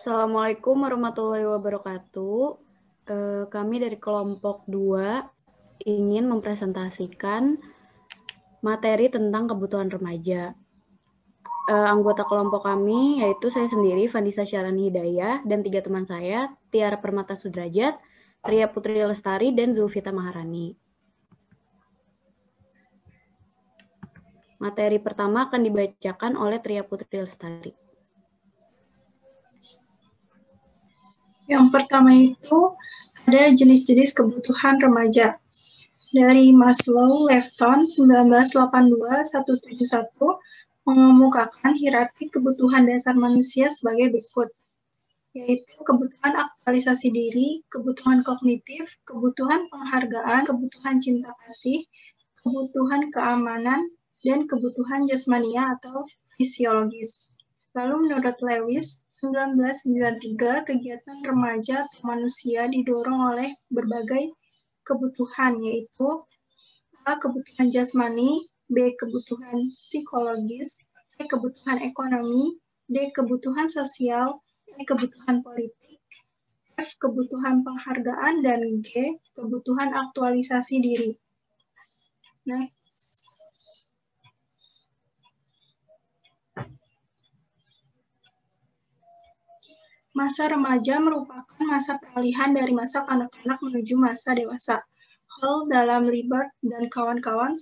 Assalamualaikum warahmatullahi wabarakatuh. Kami dari kelompok 2 ingin mempresentasikan materi tentang kebutuhan remaja. Anggota kelompok kami yaitu saya sendiri, Vandisa Syarani Hidayah, dan 3 teman saya, Tiara Permata Sudrajat, Ria Putri Lestari, dan Zulfita Maharani. Materi pertama akan dibacakan oleh Ria Putri Lestari. Yang pertama itu ada jenis-jenis kebutuhan remaja. Dari Maslow, Levton, 1982-171, mengemukakan hierarki kebutuhan dasar manusia sebagai berikut, yaitu kebutuhan aktualisasi diri, kebutuhan kognitif, kebutuhan penghargaan, kebutuhan cinta kasih, kebutuhan keamanan, dan kebutuhan jasmania atau fisiologis. Lalu menurut Lewis, 1993, kegiatan remaja atau manusia didorong oleh berbagai kebutuhan, yaitu A. Kebutuhan jasmani, B. Kebutuhan psikologis, C. Kebutuhan ekonomi, D. Kebutuhan sosial, E. Kebutuhan politik, F. Kebutuhan penghargaan, dan G. Kebutuhan aktualisasi diri. Next. Masa remaja merupakan masa peralihan dari masa kanak-kanak menuju masa dewasa. Hall dalam Libert dan kawan-kawan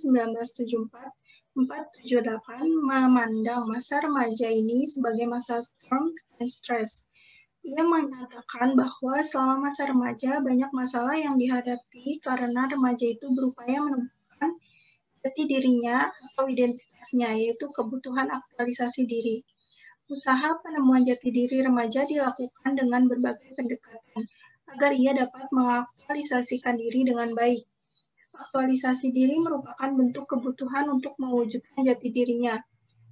1974-478 memandang masa remaja ini sebagai masa storm and stress. Ia mengatakan bahwa selama masa remaja banyak masalah yang dihadapi karena remaja itu berupaya menemukan jati dirinya atau identitasnya, yaitu kebutuhan aktualisasi diri. Usaha penemuan jati diri remaja dilakukan dengan berbagai pendekatan agar ia dapat mengaktualisasikan diri dengan baik. Aktualisasi diri merupakan bentuk kebutuhan untuk mewujudkan jati dirinya.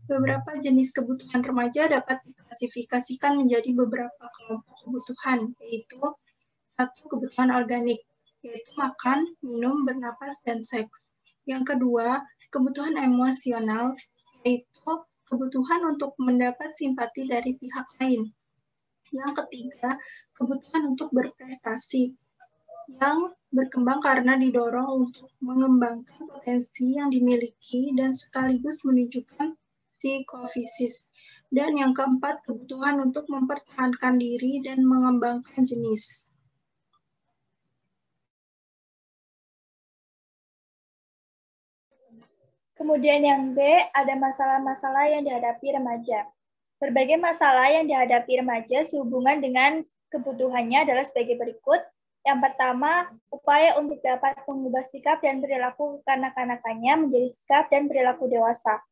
Beberapa jenis kebutuhan remaja dapat diklasifikasikan menjadi beberapa kelompok kebutuhan, yaitu 1. Kebutuhan organik, yaitu makan, minum, bernapas, dan seks. Yang kedua, kebutuhan emosional, yaitu kebutuhan untuk mendapat simpati dari pihak lain. Yang ketiga, kebutuhan untuk berprestasi, yang berkembang karena didorong untuk mengembangkan potensi yang dimiliki dan sekaligus menunjukkan psikofisis. Dan yang keempat, kebutuhan untuk mempertahankan diri dan mengembangkan jenis. Kemudian yang B, ada masalah-masalah yang dihadapi remaja. Berbagai masalah yang dihadapi remaja sehubungan dengan kebutuhannya adalah sebagai berikut. Yang pertama, upaya untuk dapat mengubah sikap dan perilaku kanak-kanakannya menjadi sikap dan perilaku dewasa.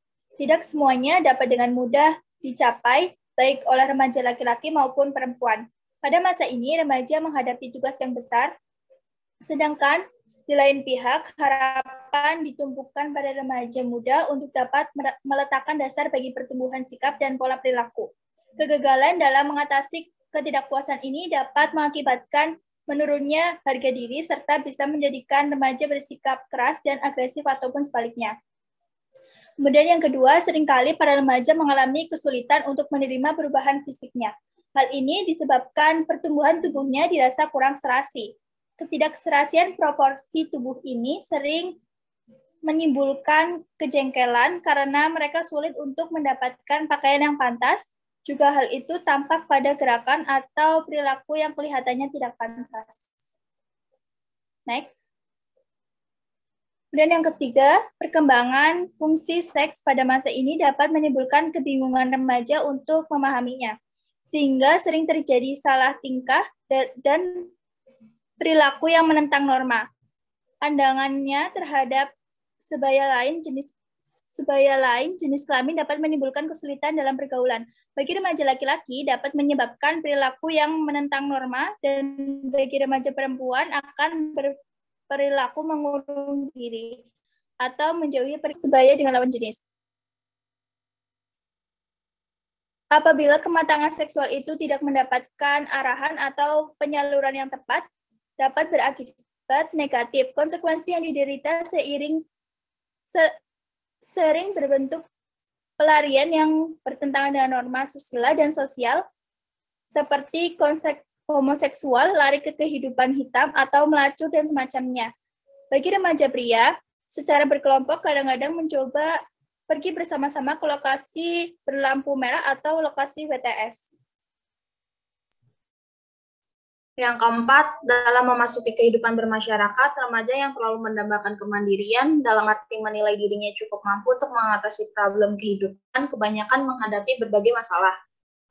Tidak semuanya dapat dengan mudah dicapai, baik oleh remaja laki-laki maupun perempuan. Pada masa ini, remaja menghadapi tugas yang besar, sedangkan di lain pihak, harapan ditumpukan pada remaja muda untuk dapat meletakkan dasar bagi pertumbuhan sikap dan pola perilaku. Kegagalan dalam mengatasi ketidakpuasan ini dapat mengakibatkan menurunnya harga diri serta bisa menjadikan remaja bersikap keras dan agresif ataupun sebaliknya. Kemudian yang kedua, seringkali para remaja mengalami kesulitan untuk menerima perubahan fisiknya. Hal ini disebabkan pertumbuhan tubuhnya dirasa kurang serasi. Ketidakserasian proporsi tubuh ini sering menimbulkan kejengkelan karena mereka sulit untuk mendapatkan pakaian yang pantas. Juga hal itu tampak pada gerakan atau perilaku yang kelihatannya tidak pantas. Next. Kemudian yang ketiga, perkembangan fungsi seks pada masa ini dapat menimbulkan kebingungan remaja untuk memahaminya, sehingga sering terjadi salah tingkah dan perilaku yang menentang norma. Pandangannya terhadap sebaya lain jenis kelamin dapat menimbulkan kesulitan dalam pergaulan. Bagi remaja laki-laki dapat menyebabkan perilaku yang menentang norma, dan bagi remaja perempuan akan berperilaku mengurung diri atau menjauhi sebaya dengan lawan jenis. Apabila kematangan seksual itu tidak mendapatkan arahan atau penyaluran yang tepat, dapat berakibat negatif. Konsekuensi yang diderita sering berbentuk pelarian yang bertentangan dengan norma susila dan sosial, seperti konsep homoseksual, lari ke kehidupan hitam, atau melacur dan semacamnya. Bagi remaja pria, secara berkelompok kadang-kadang mencoba pergi bersama-sama ke lokasi berlampu merah atau lokasi WTS. Yang keempat, dalam memasuki kehidupan bermasyarakat, remaja yang terlalu mendambakan kemandirian dalam arti menilai dirinya cukup mampu untuk mengatasi problem kehidupan, kebanyakan menghadapi berbagai masalah,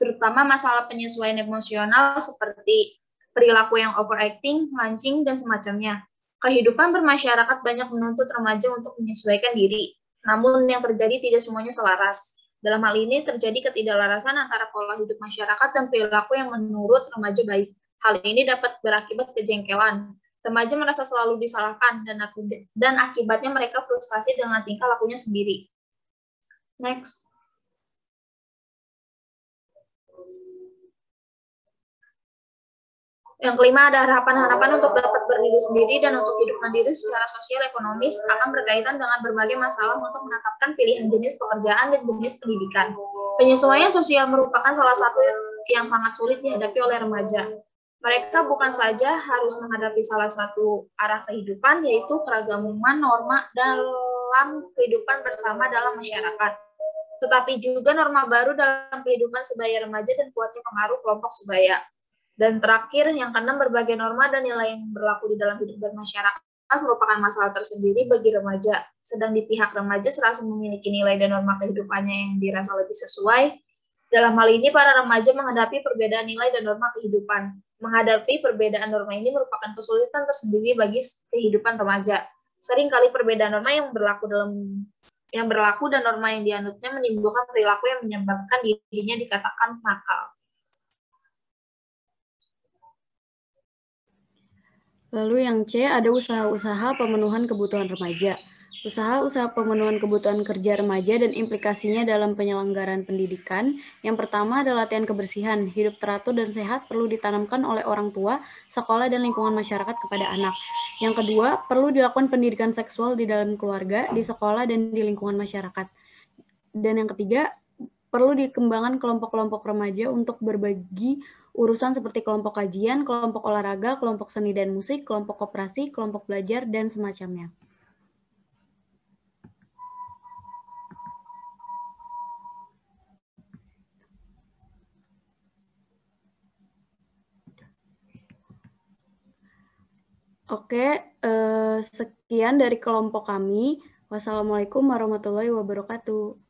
terutama masalah penyesuaian emosional seperti perilaku yang overacting, mancing, dan semacamnya. Kehidupan bermasyarakat banyak menuntut remaja untuk menyesuaikan diri, namun yang terjadi tidak semuanya selaras. Dalam hal ini terjadi ketidaklarasan antara pola hidup masyarakat dan perilaku yang menurut remaja baik. Hal ini dapat berakibat kejengkelan. Remaja merasa selalu disalahkan dan akibatnya mereka frustasi dengan tingkah lakunya sendiri. Next. Yang kelima, ada harapan-harapan untuk dapat berdiri sendiri dan untuk hidup mandiri secara sosial ekonomis akan berkaitan dengan berbagai masalah untuk menetapkan pilihan jenis pekerjaan dan jenis pendidikan. Penyesuaian sosial merupakan salah satu yang sangat sulit dihadapi oleh remaja. Mereka bukan saja harus menghadapi salah satu arah kehidupan, yaitu keragaman norma dalam kehidupan bersama dalam masyarakat, tetapi juga norma baru dalam kehidupan sebaya remaja dan kuatnya pengaruh kelompok sebaya. Dan terakhir, yang keenam, berbagai norma dan nilai yang berlaku di dalam hidup bermasyarakat merupakan masalah tersendiri bagi remaja. Sedang di pihak remaja serasa memiliki nilai dan norma kehidupannya yang dirasa lebih sesuai. Dalam hal ini, para remaja menghadapi perbedaan nilai dan norma kehidupan. Menghadapi perbedaan norma ini merupakan kesulitan tersendiri bagi kehidupan remaja. Seringkali perbedaan norma yang berlaku dan norma yang dianutnya menimbulkan perilaku yang menyebabkan dirinya dikatakan nakal. Lalu yang C, ada usaha-usaha pemenuhan kebutuhan remaja. Usaha-usaha pemenuhan kebutuhan kerja remaja dan implikasinya dalam penyelenggaraan pendidikan. Yang pertama adalah latihan kebersihan. Hidup teratur dan sehat perlu ditanamkan oleh orang tua, sekolah, dan lingkungan masyarakat kepada anak. Yang kedua, perlu dilakukan pendidikan seksual di dalam keluarga, di sekolah, dan di lingkungan masyarakat. Dan yang ketiga, perlu dikembangkan kelompok-kelompok remaja untuk berbagi urusan seperti kelompok kajian, kelompok olahraga, kelompok seni dan musik, kelompok koperasi, kelompok belajar, dan semacamnya. Oke, sekian dari kelompok kami. Wassalamualaikum warahmatullahi wabarakatuh.